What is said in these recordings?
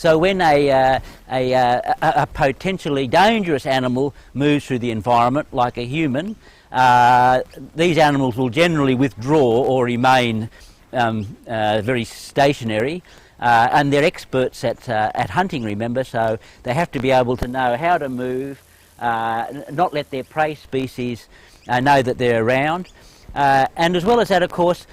So when a potentially dangerous animal moves through the environment, like a human, these animals will generally withdraw or remain very stationary. And they're experts at hunting, remember, so they have to be able to know how to move, not let their prey species know that they're around. And as well as that, of course,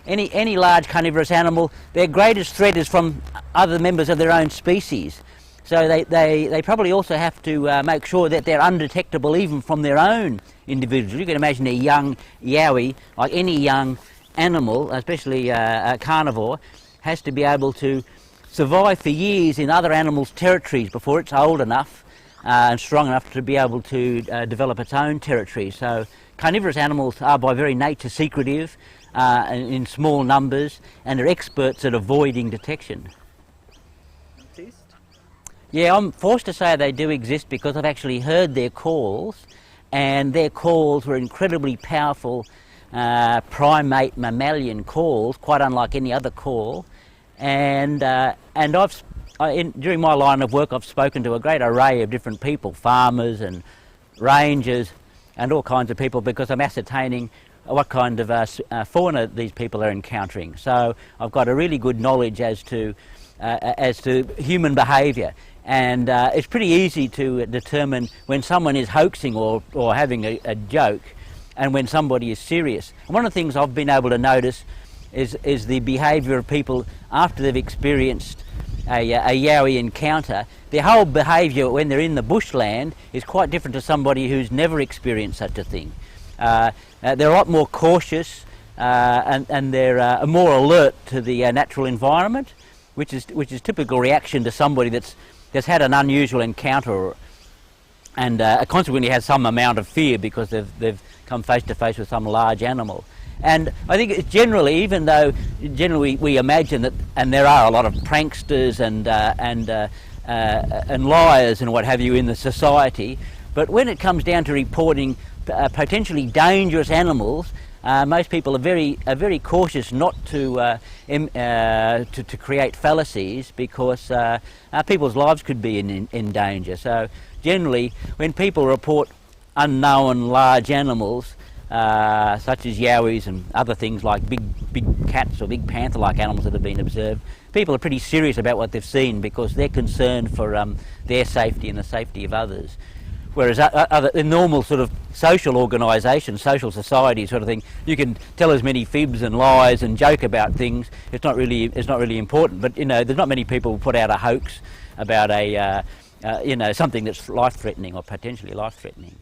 any large carnivorous animal, their greatest threat is from other members of their own species. So they probably also have to make sure that they're undetectable even from their own individuals. You can imagine a young yowie, like any young animal, especially a carnivore, has to be able to survive for years in other animals' territories before it's old enough and strong enough to be able to develop its own territory. So carnivorous animals are by very nature secretive in small numbers, and are experts at avoiding detection. Exist? Yeah, I'm forced to say they do exist because I've actually heard their calls, and their calls were incredibly powerful primate mammalian calls, quite unlike any other call. And during my line of work, I've spoken to a great array of different people, farmers and rangers and all kinds of people, because I'm ascertaining what kind of fauna these people are encountering. So I've got a really good knowledge as to human behaviour, and it's pretty easy to determine when someone is hoaxing or having a joke, and when somebody is serious. And one of the things I've been able to notice is the behaviour of people after they've experienced a yowie encounter. Their whole behaviour when they're in the bushland is quite different to somebody who's never experienced such a thing. They're a lot more cautious, and they're more alert to the natural environment, which is typical reaction to somebody that's had an unusual encounter, and consequently has some amount of fear because they've come face to face with some large animal. And I think it's generally, even though generally we imagine that, and there are a lot of pranksters and liars and what have you in the society, but when it comes down to reporting potentially dangerous animals, most people are very cautious not to create fallacies, because people's lives could be in danger. So generally, when people report unknown large animals, such as yowies and other things like big cats or big panther-like animals that have been observed, people are pretty serious about what they've seen because they're concerned for their safety and the safety of others. Whereas in normal sort of social organisations, social society sort of thing, you can tell as many fibs and lies and joke about things. It's not really important. But there's not many people who put out a hoax about something that's life-threatening or potentially life-threatening.